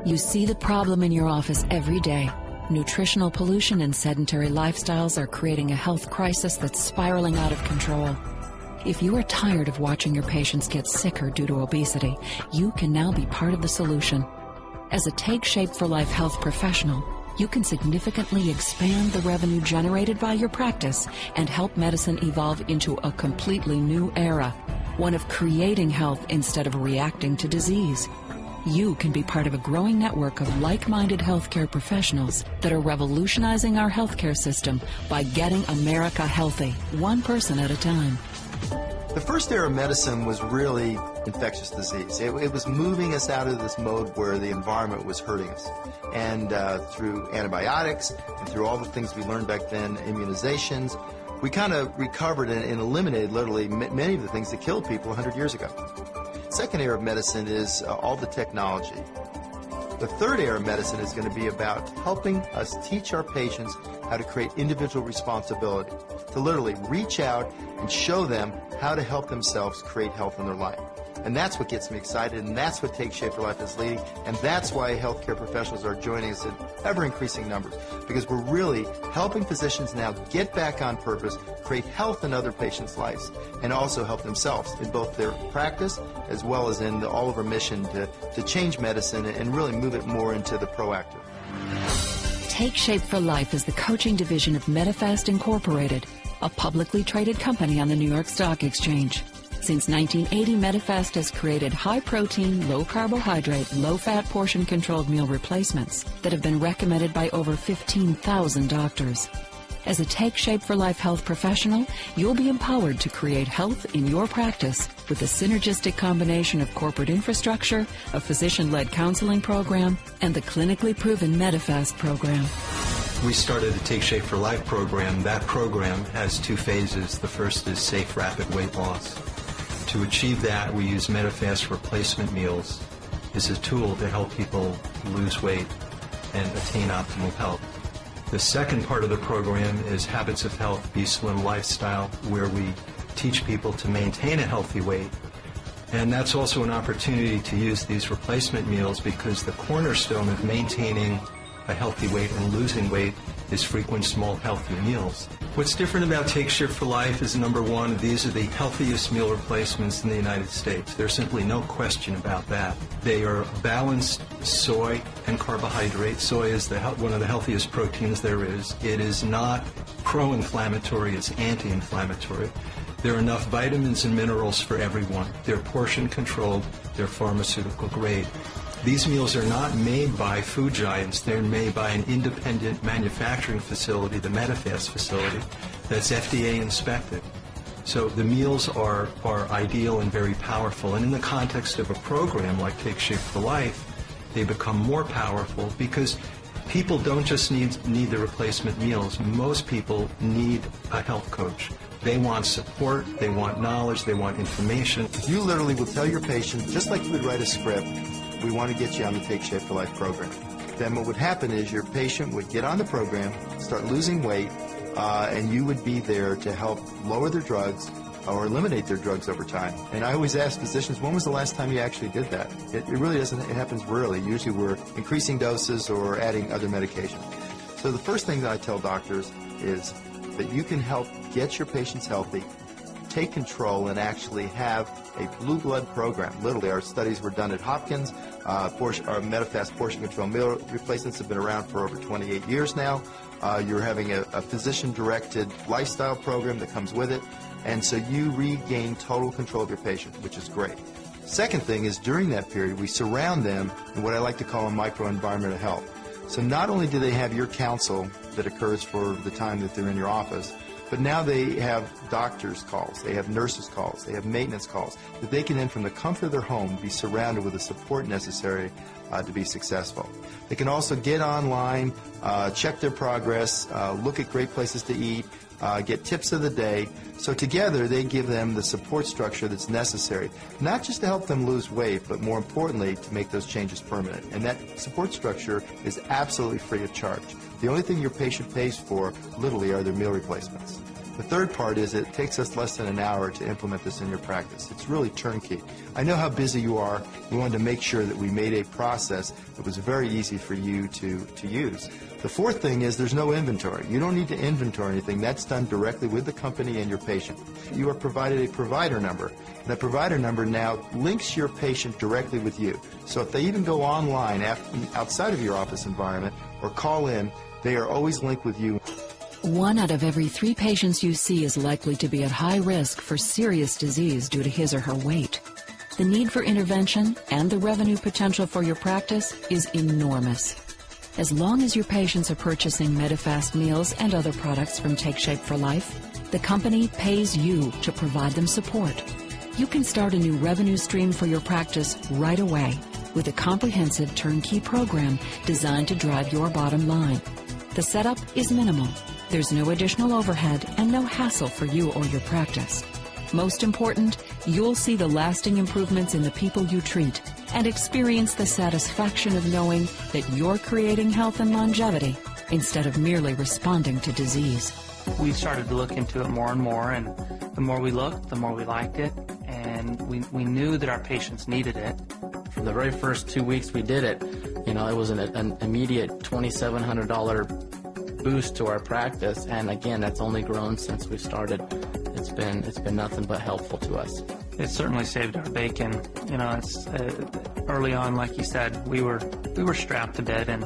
You see the problem in your office every day. Nutritional pollution and sedentary lifestyles are creating a health crisis that's spiraling out of control. If you are tired of watching your patients get sicker due to obesity, you can now be part of the solution. As a Take Shape for Life health professional, you can significantly expand the revenue generated by your practice and help medicine evolve into a completely new era, one of creating health instead of reacting to disease. You can be part of a growing network of like-minded healthcare professionals that are revolutionizing our healthcare system by getting America healthy, one person at a time. The first era of medicine was really infectious disease. It was moving us out of this mode where the environment was hurting us. And through antibiotics and through all the things we learned back then, immunizations, we kind of recovered and eliminated literally many of the things that killed people 100 years ago. Second era of medicine is all the technology. The third era of medicine is going to be about helping us teach our patients how to create individual responsibility, to literally reach out and show them how to help themselves create health in their life. And that's what gets me excited, and that's what Take Shape for Life is leading, and that's why healthcare professionals are joining us in ever-increasing numbers, because we're really helping physicians now get back on purpose, create health in other patients' lives, and also help themselves in both their practice as well as in all of our mission to change medicine and really move it more into the proactive. Take Shape for Life is the coaching division of Medifast Incorporated, a publicly traded company on the New York Stock Exchange. Since 1980, Medifast has created high-protein, low-carbohydrate, low-fat portion-controlled meal replacements that have been recommended by over 15,000 doctors. As a Take Shape for Life health professional, you'll be empowered to create health in your practice with a synergistic combination of corporate infrastructure, a physician-led counseling program, and the clinically proven Medifast program. We started the Take Shape for Life program. That program has two phases. The first is safe, rapid weight loss. To achieve that, we use Medifast replacement meals as a tool to help people lose weight and attain optimal health. The second part of the program is Habits of Health, Be Slim Lifestyle, where we teach people to maintain a healthy weight. And that's also an opportunity to use these replacement meals because the cornerstone of maintaining a healthy weight and losing weight is frequent, small, healthy meals. What's different about Take Shape for Life is, number one, these are the healthiest meal replacements in the United States. There's simply no question about that. They are balanced soy and carbohydrate. Soy is one of the healthiest proteins there is. It is not pro-inflammatory, it's anti-inflammatory. There are enough vitamins and minerals for everyone. They're portion controlled, they're pharmaceutical grade. These meals are not made by food giants. They're made by an independent manufacturing facility, the Medifast facility, that's FDA inspected. So the meals are ideal and very powerful. And in the context of a program like Take Shape for Life, they become more powerful because people don't just need the replacement meals. Most people need a health coach. They want support, they want knowledge, they want information. You literally will tell your patient, just like you would write a script, we want to get you on the Take Shape for Life program. Then what would happen is your patient would get on the program, start losing weight, and you would be there to help lower their drugs or eliminate their drugs over time. And I always ask physicians, when was the last time you actually did that? It really doesn't, it happens rarely. Usually we're increasing doses or adding other medication. So the first thing that I tell doctors is that you can help get your patients healthy, take control, and actually have a blue blood program. Literally, our studies were done at Hopkins. Our Medifast portion control meal replacements have been around for over 28 years now. You're having a physician-directed lifestyle program that comes with it, and so you regain total control of your patient, which is great. Second thing is, during that period, we surround them in what I like to call a microenvironment of health. So not only do they have your counsel that occurs for the time that they're in your office, but now they have doctors' calls, they have nurses' calls, they have maintenance calls, that they can then, from the comfort of their home, be surrounded with the support necessary to be successful. They can also get online, check their progress, look at great places to eat, get tips of the day. So together, they give them the support structure that's necessary, not just to help them lose weight, but more importantly, to make those changes permanent. And that support structure is absolutely free of charge. The only thing your patient pays for, literally, are their meal replacements. The third part is it takes us less than an hour to implement this in your practice. It's really turnkey. I know how busy you are. We wanted to make sure that we made a process that was very easy for you to use. The fourth thing is there's no inventory. You don't need to inventory anything. That's done directly with the company and your patient. You are provided a provider number. That provider number now links your patient directly with you. So if they even go online outside of your office environment or call in, they are always linked with you. 1 out of every 3 patients you see is likely to be at high risk for serious disease due to his or her weight. The need for intervention and the revenue potential for your practice is enormous. As long as your patients are purchasing Medifast meals and other products from Take Shape for Life, the company pays you to provide them support. You can start a new revenue stream for your practice right away with a comprehensive turnkey program designed to drive your bottom line. The setup is minimal. There's no additional overhead and no hassle for you or your practice. Most important, you'll see the lasting improvements in the people you treat and experience the satisfaction of knowing that you're creating health and longevity instead of merely responding to disease. We started to look into it more and more, and the more we looked, the more we liked it, and we knew that our patients needed it. From the very first 2 weeks we did it, it was an immediate $2,700 boost to our practice, and again, that's only grown since we started. It's been nothing but helpful to us. It certainly saved our bacon. It's early on, like you said, we were strapped to bed, and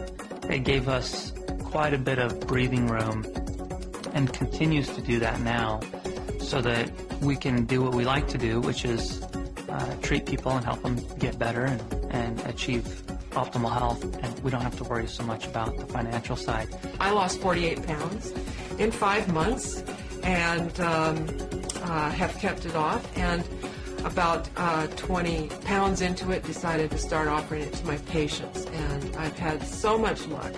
it gave us quite a bit of breathing room, and continues to do that now, so that we can do what we like to do, which is treat people and help them get better and achieve optimal health, and we don't have to worry so much about the financial side. I lost 48 pounds in 5 months and have kept it off, and about 20 pounds into it decided to start offering it to my patients, and I've had so much luck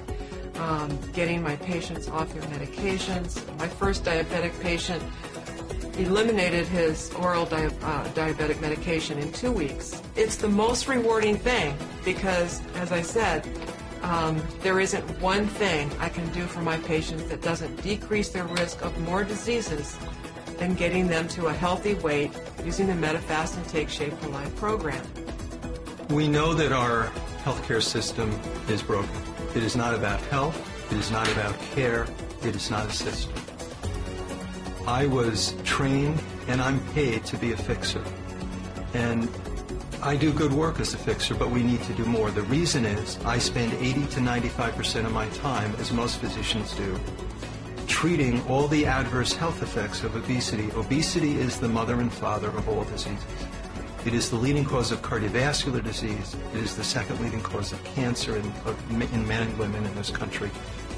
getting my patients off their medications. My first diabetic patient eliminated his oral diabetic medication in 2 weeks. It's the most rewarding thing because, as I said, there isn't one thing I can do for my patients that doesn't decrease their risk of more diseases than getting them to a healthy weight using the Medifast and Take Shape for Life program. We know that our healthcare system is broken. It is not about health. It is not about care. It is not a system. I was trained and I'm paid to be a fixer. And I do good work as a fixer, but we need to do more. The reason is I spend 80 to 95% of my time, as most physicians do, treating all the adverse health effects of obesity. Obesity is the mother and father of all diseases. It is the leading cause of cardiovascular disease. It is the second leading cause of cancer in men and women in this country,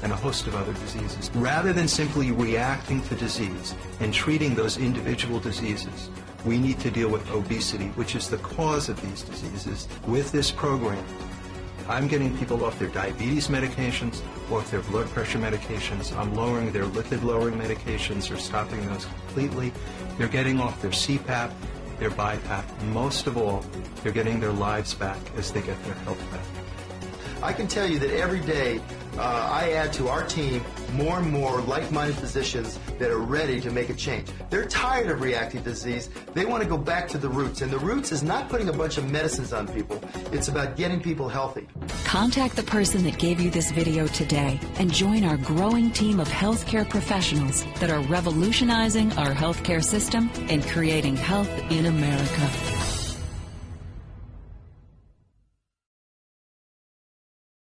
and a host of other diseases. Rather than simply reacting to disease and treating those individual diseases, we need to deal with obesity, which is the cause of these diseases. With this program, I'm getting people off their diabetes medications, off their blood pressure medications. I'm lowering their lipid-lowering medications or stopping those completely. They're getting off their CPAP, their BiPAP. Most of all, they're getting their lives back as they get their health back. I can tell you that every day I add to our team more and more like-minded physicians that are ready to make a change. They're tired of reactive disease. They want to go back to the roots, and the roots is not putting a bunch of medicines on people. It's about getting people healthy. Contact the person that gave you this video today and join our growing team of healthcare professionals that are revolutionizing our healthcare system and creating health in America.